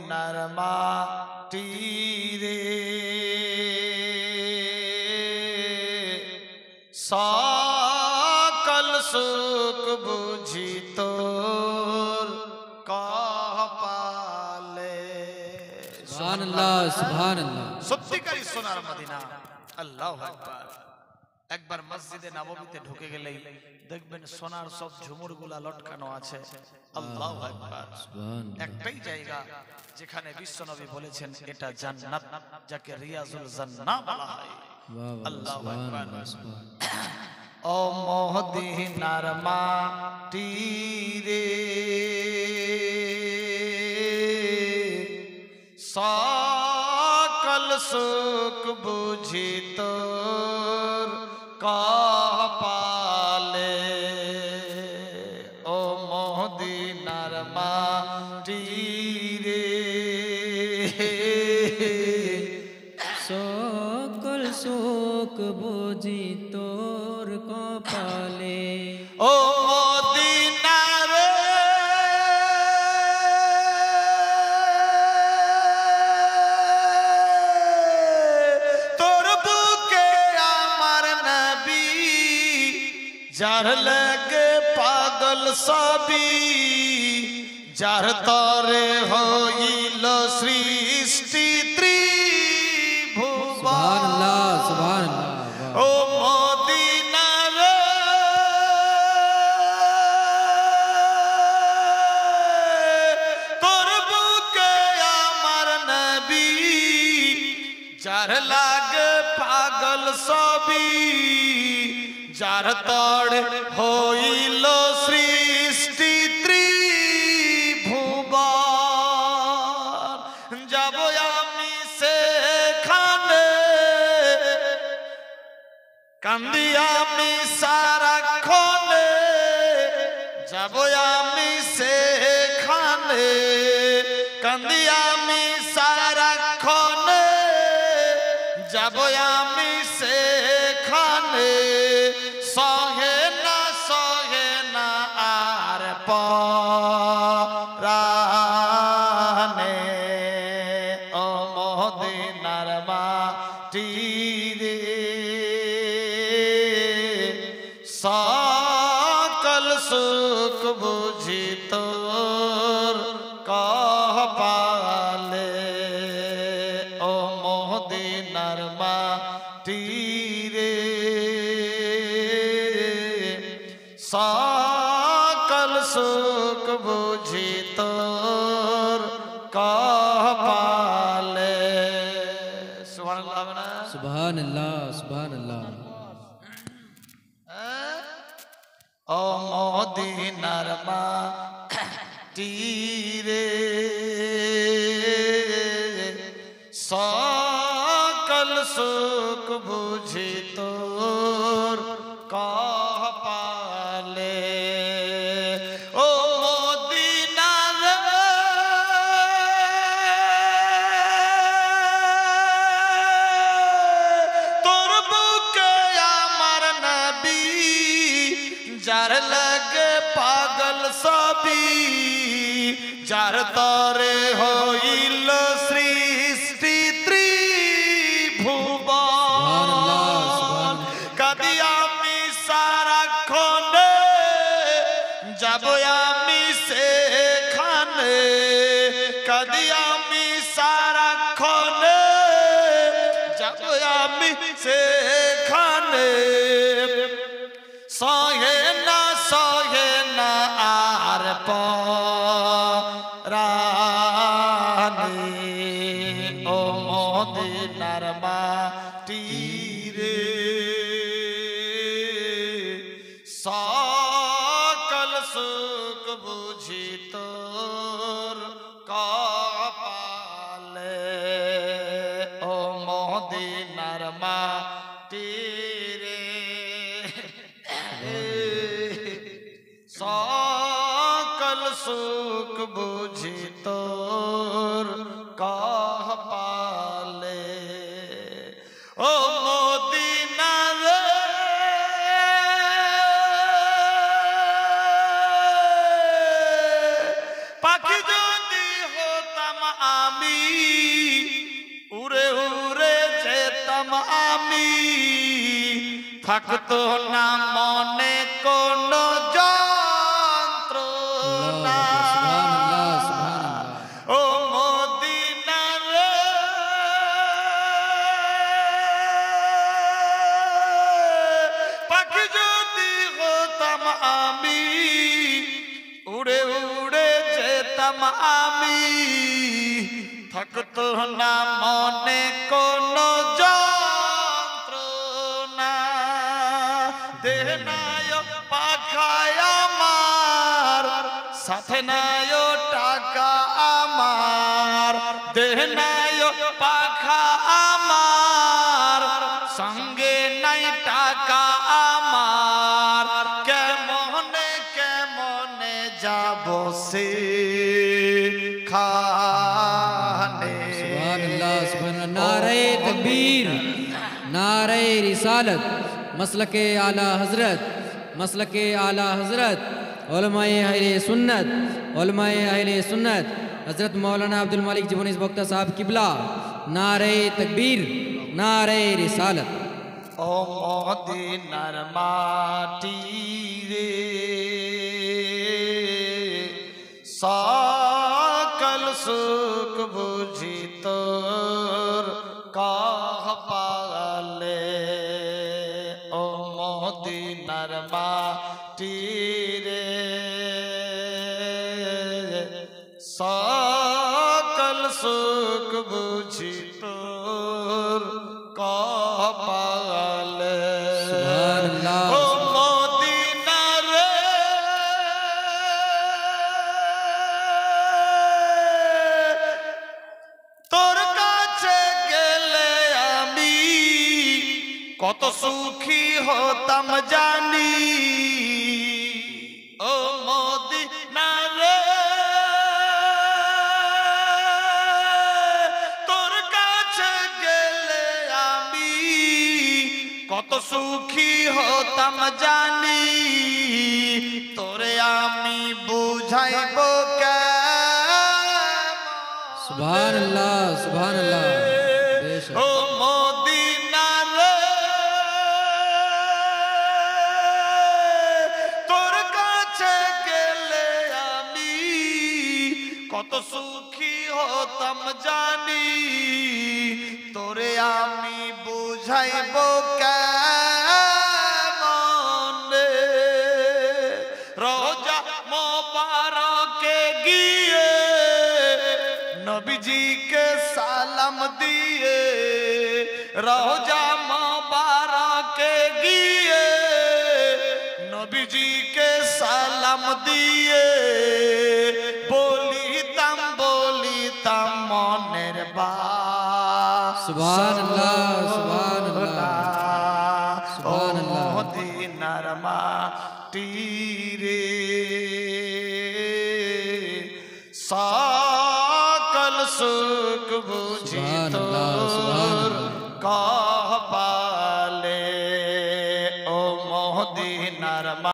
মদিনার মাটি রে সকল সুখ বুঝি তোর কপালে। সুবহানাল্লাহ সুবহানাল্লাহ। সত্যিকারী সোনার মদিনা। আল্লাহু আকবার। একবার মসজিদে নববীতে ঢুকে গেলেই দেখবেন সোনার সব ঝুমুরগুলা লটকানো আছে। আল্লাহু আকবার। একটাই জায়গা যেখানে বিশ্বনবী বলেছেন এটা জান্নাত, যাকে রিয়াজুল জান্নাহ বলা হয়। আল্লাহু আকবার। ও মদিনার মাটি রে সকল সুখ বুঝি তোর কপালে। ও মদিনার মাটি রে সকল সুখ বুঝি তোর কপালে। ও মদিনা রে তোর বুকে আমার নবী, যার লাগে পাগল সবই, যার তরে হইল সৃষ্টি ত্রিভুবন। সুবহানাল্লাহ সুবহানাল্লাহ। ও মদিনা রে তোর বুকে আমার নবী, যার লাগে পাগল সবই, যার তড় হইল সৃষ্টি ত্রিভুবন। যাব আমি সেখানে, কান্দি আমি সারাক্ষণে, যাব আমি সেখানে, কান্দি আমি সারাক্ষণে, যাব আমি সেখানে। সহে না আর পরানে। ও মদিনার মাটি রে সকল সুখ বুঝি তোর কপালে। ও মদিনার মাটি রে সকল সুখ বুঝি তোর কপালে। সুবহানাল্লাহ না? সুবহানাল্লাহ সুবহানাল্লাহ। ও মদিনার মাটি রে সকল সুখ বুঝি তোর কপালে। ও মদিনা রে তোর বুকে আমার নবী, যার লাগে পাগল সবই, যার তরে হইল সৃষ্টি ত্রিভুবন। কাঁদি আমি সারাক্ষণে, যাব আমি সেখানে, কাঁদি আমি সারাক্ষণে, যাব আমি সেখানে। সহে না আর পরানে। ও মদিনার মাটি রে সকল সুখ বুঝি তোর কপালে। ও মদিনার মাটি রে সকল সুখ বুঝি তোর কপালে। ও আমি উড়ে উড়ে যেতাম আমি থাকতো না মনে কোন যন্ত্রণা ও মদিনা রে পাখি যদি হতাম আমি উড়ে উড়ে যেতাম আমি থাকতো না মনে কোন যন্ত্রণা দেহ নাই পাখায় আমার সাথে নাই টাকা আমার দেহ নাই পাখা আমার সঙ্গে নাই টাকা আমার কেমনে কেমনে যাব সে খানে सुभानअल्लाह सुभानअल्लाह नारे तकबीर नारे रिसालत मसलके आला हजरत उलमाए अहले सुन्नत हजरत मौलाना अब्दुल मालिक जीवन इस वक्त साहब किबला नारे तकबीर नारे रिसालत ও মদিনার মাটি রে সকল সুখ বুঝি তোর কপালে ও মদিনার মাটি রে সকল সুখ বুঝি তোর কপালে सुभानअल्लाह ও মদিনা রে তোর কাছে গেলে আমি কত সুখী হতাম জানি ও মদিনা রে তোর কাছে গেলে আমি কত সুখী হতাম জানি তোরে আমি বুঝাইব सुभानअल्लाह बेशक ও মদিনা রে তোর কাছে গেলে আমি কত সুখী হতাম জানি তোরে আমি বুঝাইব কেমনে রোজা মোবারকে গিয়ে নবীজিকে সালাম দিয়ে রোজা মোবারকে গিয়ে নবীজিকে সালাম দিয়ে বলিতাম মনের सुभानअल्लाह ও মদিনার মাটি রে সকল সুখ বুঝি তোর কপালে ও মদিনার